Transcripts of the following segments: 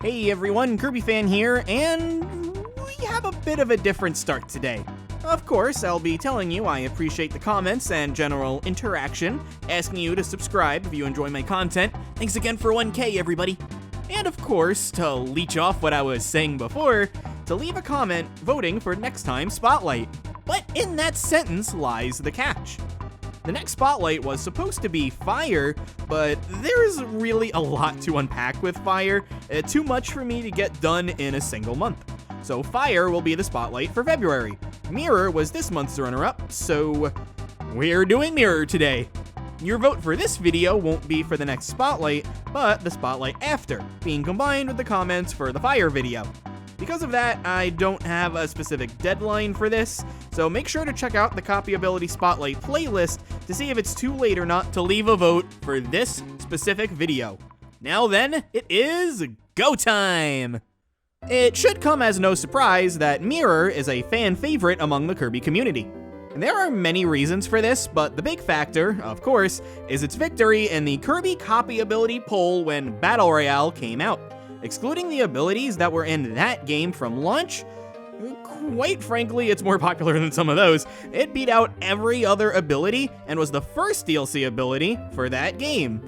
Hey everyone, Kirby fan here, and we have a bit of a different start today. Of course, I'll be telling you I appreciate the comments and general interaction, asking you to subscribe if you enjoy my content. Thanks again for 1K, everybody. And of course, to leech off what I was saying before, to leave a comment voting for next time's Spotlight. But in that sentence lies the catch. The next Spotlight was supposed to be Fire, but there's really a lot to unpack with Fire, too much for me to get done in a single month. So Fire will be the Spotlight for February. Mirror was this month's runner-up, so we're doing Mirror today. Your vote for this video won't be for the next Spotlight, but the Spotlight after, being combined with the comments for the Fire video. Because of that, I don't have a specific deadline for this, so make sure to check out the Copyability Spotlight playlist to see if it's too late or not to leave a vote for this specific video. Now then, it is go time! It should come as no surprise that Mirror is a fan favorite among the Kirby community. And there are many reasons for this, but the big factor, of course, is its victory in the Kirby Copyability poll when Battle Royale came out. Excluding the abilities that were in that game from launch, quite frankly, it's more popular than some of those. It beat out every other ability and was the first DLC ability for that game.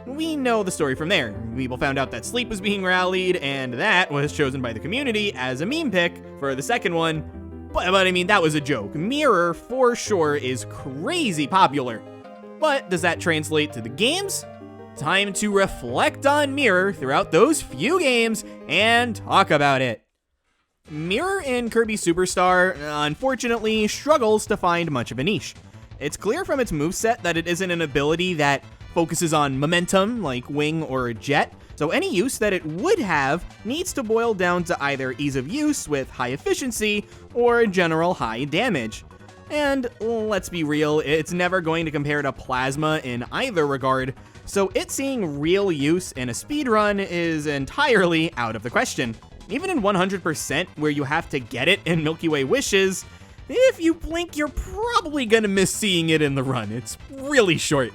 We know the story from there. People found out that Sleep was being rallied, and that was chosen by the community as a meme pick for the second one. But I mean, that was a joke. Mirror, for sure, is crazy popular. But does that translate to the games? Time to reflect on Mirror throughout those few games and talk about it. Mirror in Kirby Superstar, unfortunately, struggles to find much of a niche. It's clear from its moveset that it isn't an ability that focuses on momentum, like Wing or Jet, so any use that it would have needs to boil down to either ease of use with high efficiency or general high damage. And let's be real, it's never going to compare to Plasma in either regard, so it seeing real use in a speedrun is entirely out of the question. Even in 100%, where you have to get it in Milky Way Wishes, if you blink, you're probably gonna miss seeing it in the run. It's really short.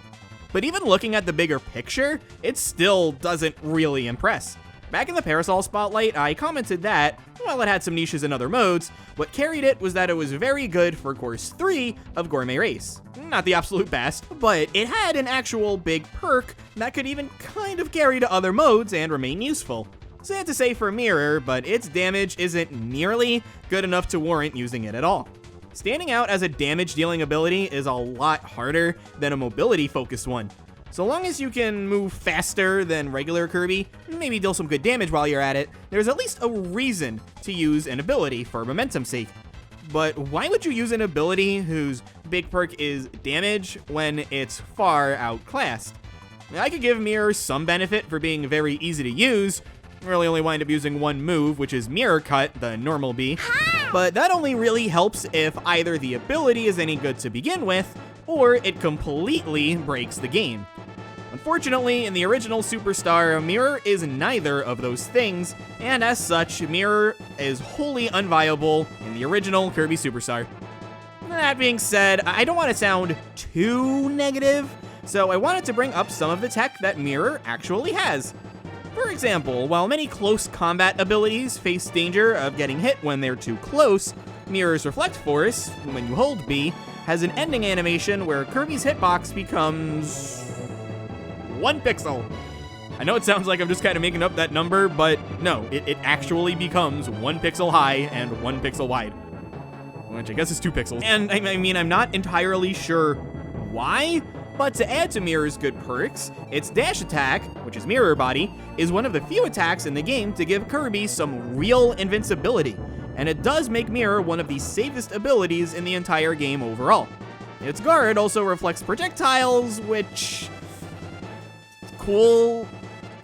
But even looking at the bigger picture, it still doesn't really impress. Back in the Parasol Spotlight, I commented that, while it had some niches in other modes, what carried it was that it was very good for Course 3 of Gourmet Race. Not the absolute best, but it had an actual big perk that could even kind of carry to other modes and remain useful. Sad to say for Mirror, but its damage isn't nearly good enough to warrant using it at all. Standing out as a damage-dealing ability is a lot harder than a mobility-focused one. So long as you can move faster than regular Kirby, maybe deal some good damage while you're at it, there's at least a reason to use an ability for momentum's sake. But why would you use an ability whose big perk is damage when it's far outclassed? I could give Mirror some benefit for being very easy to use, really only wind up using one move, which is Mirror Cut, the normal B, but that only really helps if either the ability is any good to begin with, or it completely breaks the game. Unfortunately, in the original Superstar, Mirror is neither of those things, and as such, Mirror is wholly unviable in the original Kirby Superstar. That being said, I don't want to sound too negative, so I wanted to bring up some of the tech that Mirror actually has. For example, while many close combat abilities face danger of getting hit when they're too close, Mirror's Reflect Force, when you hold B, has an ending animation where Kirby's hitbox becomes 1 pixel. I know it sounds like I'm just kind of making up that number, but no, it actually becomes 1 pixel high and 1 pixel wide. Which I guess is 2 pixels. And I mean, I'm not entirely sure why, but to add to Mirror's good perks, its dash attack, which is Mirror Body, is one of the few attacks in the game to give Kirby some real invincibility, and it does make Mirror one of the safest abilities in the entire game overall. Its guard also reflects projectiles, which... cool,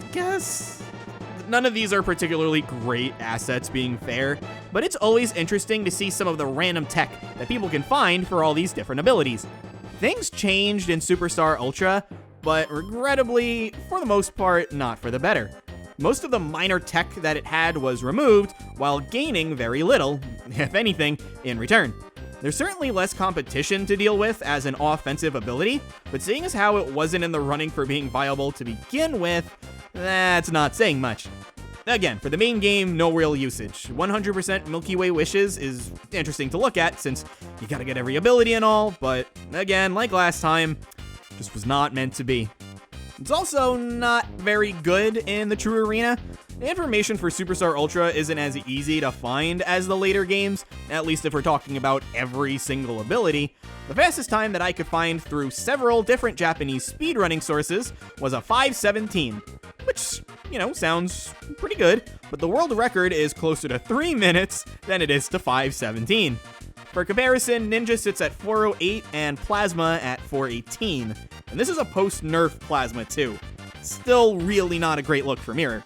I guess? None of these are particularly great assets, being fair, but it's always interesting to see some of the random tech that people can find for all these different abilities. Things changed in Superstar Ultra, but regrettably, for the most part, not for the better. Most of the minor tech that it had was removed, while gaining very little, if anything, in return. There's certainly less competition to deal with as an offensive ability, but seeing as how it wasn't in the running for being viable to begin with, that's not saying much. again, for the main game, no real usage. 100% Milky Way wishes is interesting to look at since you gotta get every ability and all, but again, like last time, just was not meant to be. It's also not very good in the true arena. The information for Superstar Ultra isn't as easy to find as the later games, at least if we're talking about every single ability. The fastest time that I could find through several different Japanese speedrunning sources was a 5:17, which, sounds pretty good, but the world record is closer to 3 minutes than it is to 5:17. For comparison, Ninja sits at 4:08 and Plasma at 4:18, and this is a post-nerf Plasma too. Still really not a great look for Mirror.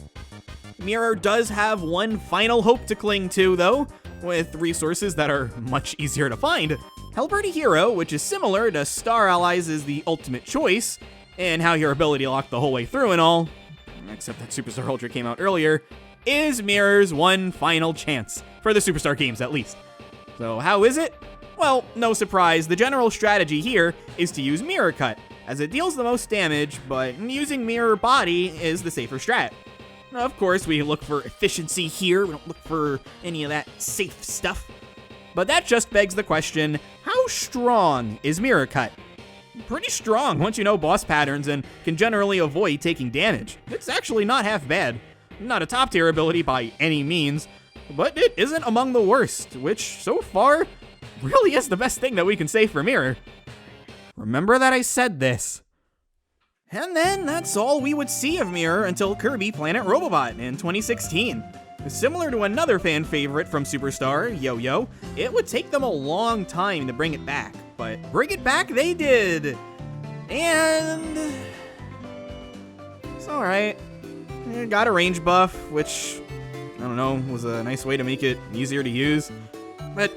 Mirror does have one final hope to cling to, though, with resources that are much easier to find. Hellbirdie Hero, which is similar to Star Allies, is the ultimate choice, and how your ability locked the whole way through and all, except that Superstar Ultra came out earlier, is Mirror's one final chance, for the Superstar games at least. So how is it? Well, no surprise, the general strategy here is to use Mirror Cut, as it deals the most damage, but using Mirror Body is the safer strat. Of course, we look for efficiency here, we don't look for any of that safe stuff. But that just begs the question, how strong is Mirror Cut? Pretty strong once you know boss patterns and can generally avoid taking damage. It's actually not half bad. Not a top tier ability by any means, but it isn't among the worst, which so far really is the best thing that we can say for Mirror. Remember that I said this. And then that's all we would see of Mirror until Kirby Planet Robobot in 2016. Similar to another fan favorite from Superstar, Yo-Yo, it would take them a long time to bring it back, but bring it back they did. And it's alright. It got a range buff, which, I don't know, was a nice way to make it easier to use. But,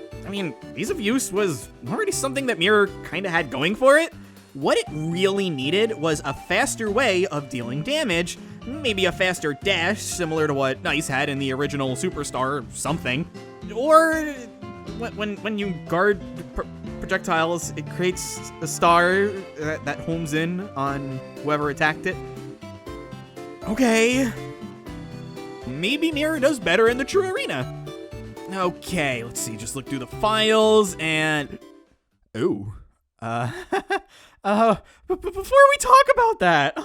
ease of use was already something that Mirror kinda had going for it. What it really needed was a faster way of dealing damage, maybe a faster dash similar to what Nice had in the original Superstar or something. Or when you guard projectiles, it creates a star that homes in on whoever attacked it. Okay. Maybe Mirror does better in the true arena. Okay, let's see, just look through the files and... Ooh. Before we talk about that,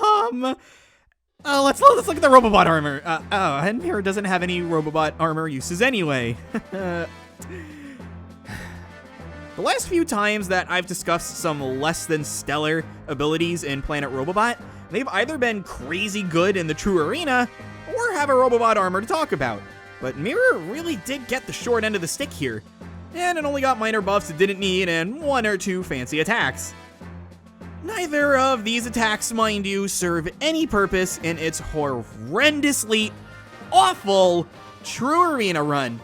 let's look at the Robobot armor. And Mirror doesn't have any Robobot armor uses anyway. The last few times that I've discussed some less than stellar abilities in Planet Robobot, they've either been crazy good in the true arena, or have a Robobot armor to talk about. But Mirror really did get the short end of the stick here, and it only got minor buffs it didn't need and one or two fancy attacks. Neither of these attacks, mind you, serve any purpose in its horrendously awful true arena run.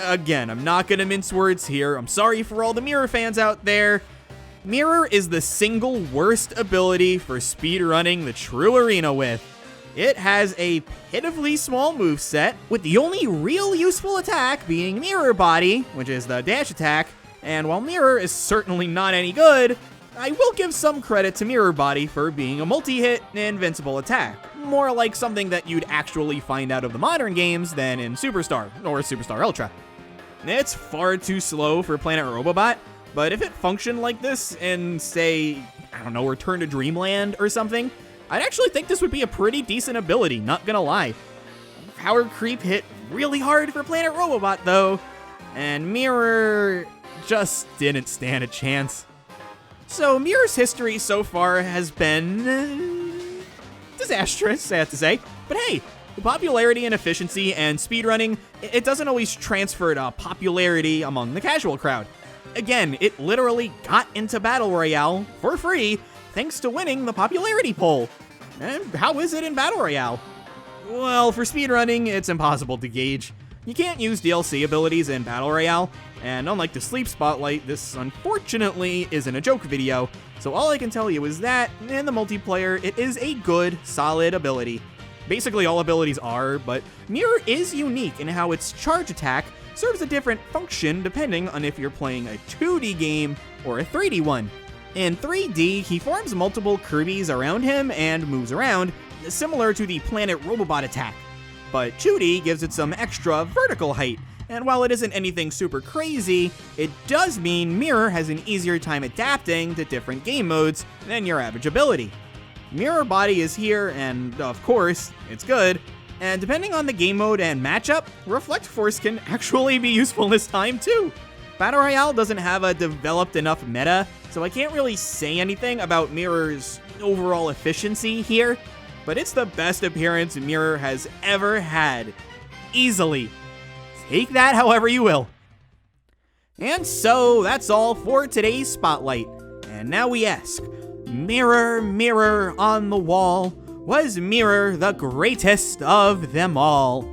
Again, I'm not gonna mince words here. I'm sorry for all the Mirror fans out there. Mirror is the single worst ability for speedrunning the true arena with. It has a pitifully small moveset, with the only real useful attack being Mirror Body, which is the dash attack, and while Mirror is certainly not any good, I will give some credit to Mirror Body for being a multi-hit, invincible attack. More like something that you'd actually find out of the modern games than in Superstar, or Superstar Ultra. It's far too slow for Planet Robobot, but if it functioned like this in, say, I don't know, Return to Dreamland or something, I'd actually think this would be a pretty decent ability, not gonna lie. Power Creep hit really hard for Planet Robobot though, and Mirror just didn't stand a chance. So Mirror's history so far has been disastrous, I have to say, but hey, the popularity and efficiency and speedrunning, it doesn't always transfer to popularity among the casual crowd. Again, it literally got into Battle Royale for free thanks to winning the popularity poll. And how is it in Battle Royale? Well, for speedrunning, it's impossible to gauge. You can't use DLC abilities in Battle Royale, and unlike the Sleep Spotlight, this unfortunately isn't a joke video, so all I can tell you is that, in the multiplayer, it is a good, solid ability. Basically all abilities are, but Mirror is unique in how its charge attack serves a different function depending on if you're playing a 2D game or a 3D one. In 3D, he forms multiple Kirbys around him and moves around, similar to the Planet Robobot attack. but Judy gives it some extra vertical height. And while it isn't anything super crazy, it does mean Mirror has an easier time adapting to different game modes than your average ability. Mirror Body is here, and of course, it's good. And depending on the game mode and matchup, Reflect Force can actually be useful this time too. Battle Royale doesn't have a developed enough meta, so I can't really say anything about Mirror's overall efficiency here, but it's the best appearance Mirror has ever had. Easily. Take that however you will. And so, that's all for today's Spotlight. And now we ask, Mirror, mirror on the wall, was Mirror the greatest of them all?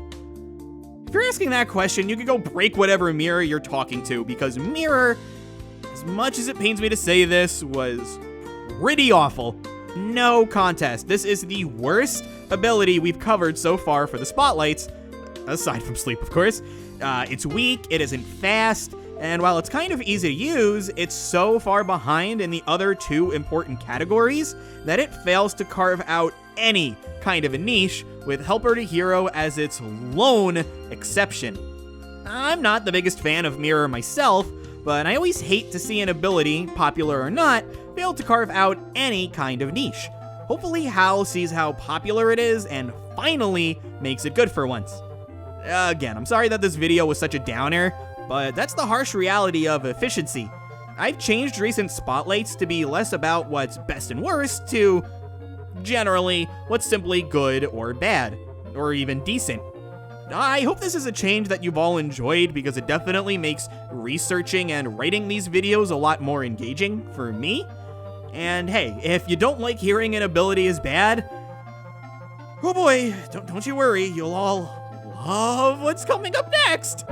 If you're asking that question, you can go break whatever mirror you're talking to, because Mirror, as much as it pains me to say this, was pretty awful. No contest. This is the worst ability we've covered so far for the Spotlights, aside from Sleep, of course. It's weak, it isn't fast, and while it's kind of easy to use, it's so far behind in the other two important categories that it fails to carve out any kind of a niche, with Helper to Hero as its lone exception. I'm not the biggest fan of Mirror myself, but I always hate to see an ability, popular or not, fail to carve out any kind of niche. Hopefully Hal sees how popular it is and finally makes it good for once. Again, I'm sorry that this video was such a downer, but that's the harsh reality of efficiency. I've changed recent Spotlights to be less about what's best and worst to, generally, what's simply good or bad, or even decent. I hope this is a change that you've all enjoyed, because it definitely makes researching and writing these videos a lot more engaging for me. And hey, if you don't like hearing an ability is bad, oh boy, don't you worry, you'll all love what's coming up next.